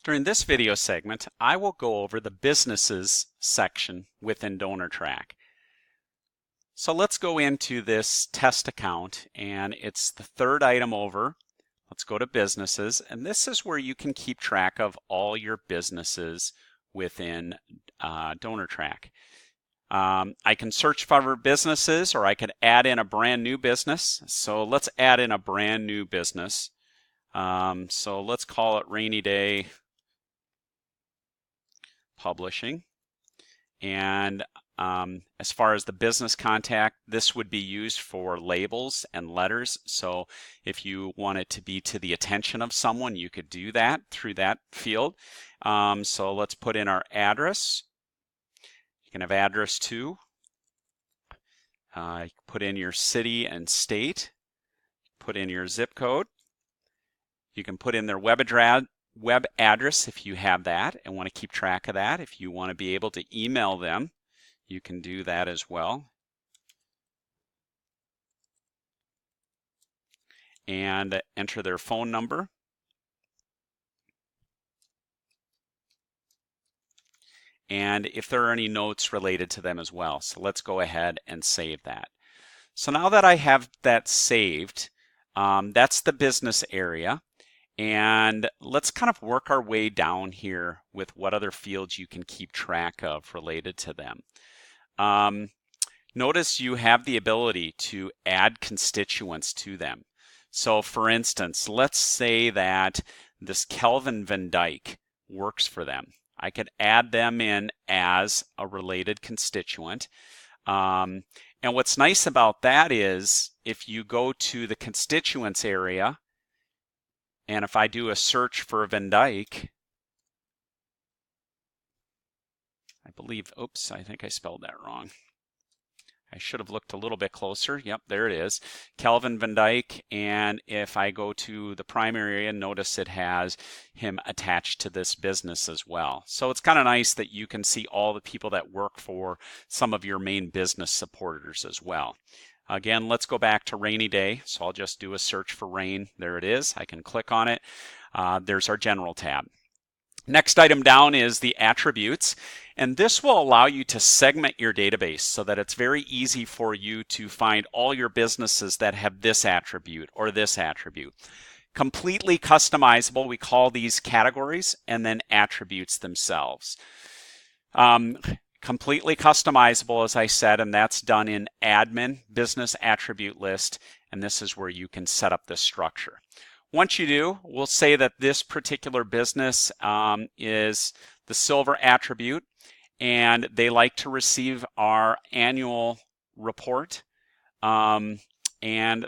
During this video segment, I will go over the businesses section within Donor Trak. So let's go into this test account, and it's the third item over. Let's go to businesses, and this is where you can keep track of all your businesses within Donor Trak. I can search for businesses, or I could add in a brand new business. So let's add in a brand new business. So let's call it Rainy Day Publishing. And as far as the business contact, this would be used for labels and letters. So if you want it to be to the attention of someone, you could do that through that field. So let's put in our address. You can have address too. Put in your city and state. Put in your zip code. You can put in their web address if you have that and want to keep track of that. If you want to be able to email them, you can do that as well. And enter their phone number. And if there are any notes related to them as well. So let's go ahead and save that. So now that I have that saved, that's the business area. And let's kind of work our way down here with what other fields you can keep track of related to them. Notice you have the ability to add constituents to them. So for instance, let's say that this Kelvin Van Dyke works for them. I could add them in as a related constituent. And what's nice about that is if you go to the constituents area, and if I do a search for Van Dyke, I believe, oops, I think I spelled that wrong. I should have looked a little bit closer. Yep, there it is. Kelvin Van Dyke, and if I go to the primary area, notice it has him attached to this business as well. So it's kind of nice that you can see all the people that work for some of your main business supporters as well. Again, let's go back to Rainy Day. So I'll just do a search for rain. There it is. I can click on it. There's our general tab. Next item down is the attributes, and this will allow you to segment your database so that it's very easy for you to find all your businesses that have this attribute or this attribute. Completely customizable, we call these categories, and then attributes themselves. Completely customizable, as I said, and that's done in admin, business attribute list, and this is where you can set up this structure. Once you do, we'll say that this particular business is the silver attribute, and they like to receive our annual report, and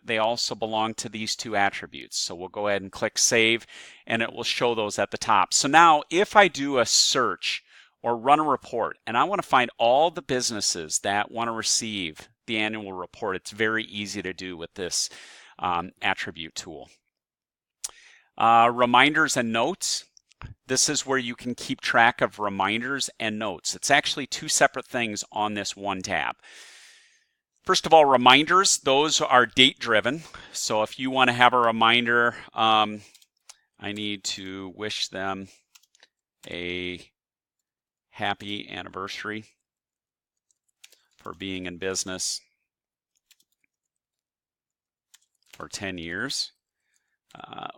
they also belong to these two attributes. So we'll go ahead and click save, and it will show those at the top. So now if I do a search or run a report, and I want to find all the businesses that want to receive the annual report, it's very easy to do with this attribute tool. Reminders and notes. This is where you can keep track of reminders and notes. It's actually two separate things on this one tab. First of all, reminders, those are date driven. So if you want to have a reminder, I need to wish them a happy anniversary for being in business for 10 years.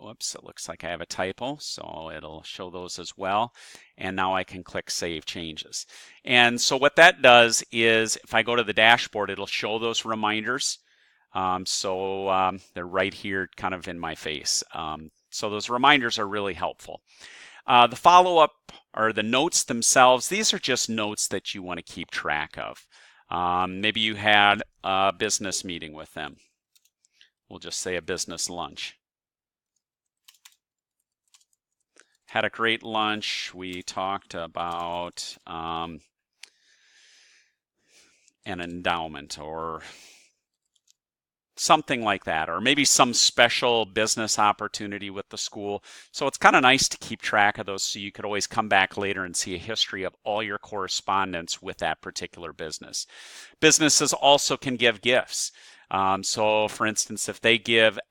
Whoops, it looks like I have a typo, so it'll show those as well. And now I can click Save Changes. And so what that does is if I go to the dashboard, it'll show those reminders. They're right here kind of in my face. So those reminders are really helpful. The follow-up or the notes themselves, these are just notes that you want to keep track of. Maybe you had a business meeting with them. We'll just say a business lunch. Had a great lunch. We talked about an endowment or something like that, or maybe some special business opportunity with the school. So it's kind of nice to keep track of those so you could always come back later and see a history of all your correspondence with that particular business. Businesses also can give gifts. So for instance, if they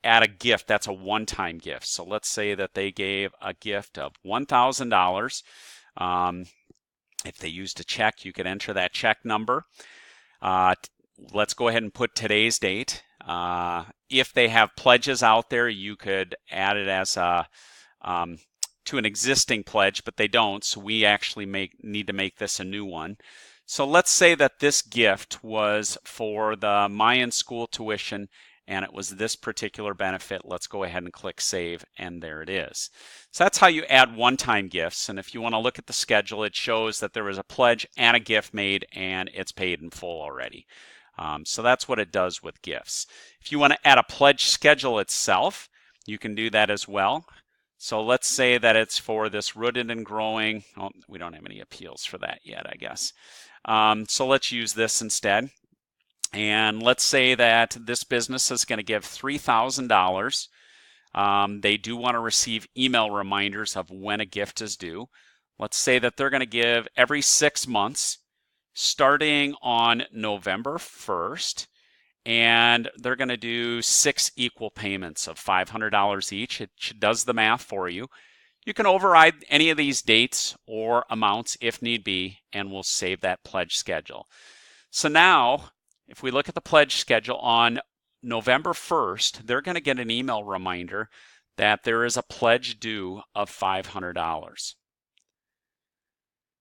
add a gift, that's a one-time gift. So let's say that they gave a gift of $1,000. If they used a check, you could enter that check number. Let's go ahead and put today's date. If they have pledges out there, you could add it as a to an existing pledge, but they don't, so we actually need to make this a new one. So let's say that this gift was for the Mayan school tuition and it was this particular benefit. Let's go ahead and click save, and there it is. So that's how you add one-time gifts, and if you want to look at the schedule, it shows that there was a pledge and a gift made and it's paid in full already. So that's what it does with gifts. If you want to add a pledge schedule itself, you can do that as well. So let's say that it's for this Rooted and Growing. Oh, we don't have any appeals for that yet, I guess. So let's use this instead. And let's say that this business is going to give $3,000. They do want to receive email reminders of when a gift is due. Let's say that they're going to give every 6 months, starting on November 1st. And they're going to do 6 equal payments of $500 each. It does the math for you. You can override any of these dates or amounts if need be, and we'll save that pledge schedule. So now, if we look at the pledge schedule on November 1st, they're going to get an email reminder that there is a pledge due of $500.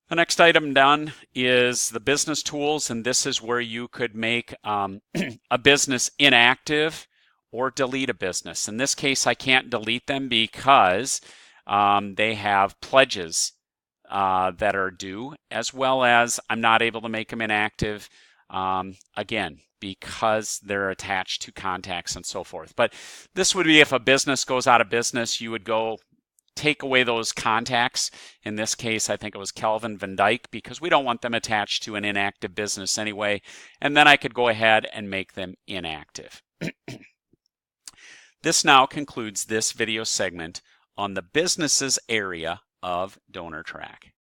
The next item done is the business tools, and this is where you could make a business inactive or delete a business. In this case, I can't delete them because they have pledges that are due, as well as I'm not able to make them inactive, again, because they're attached to contacts and so forth. But this would be if a business goes out of business, you would go take away those contacts. In this case, I think it was Calvin Van Dyke, because we don't want them attached to an inactive business anyway. And then I could go ahead and make them inactive. This now concludes this video segment on the businesses area of Donor Trak.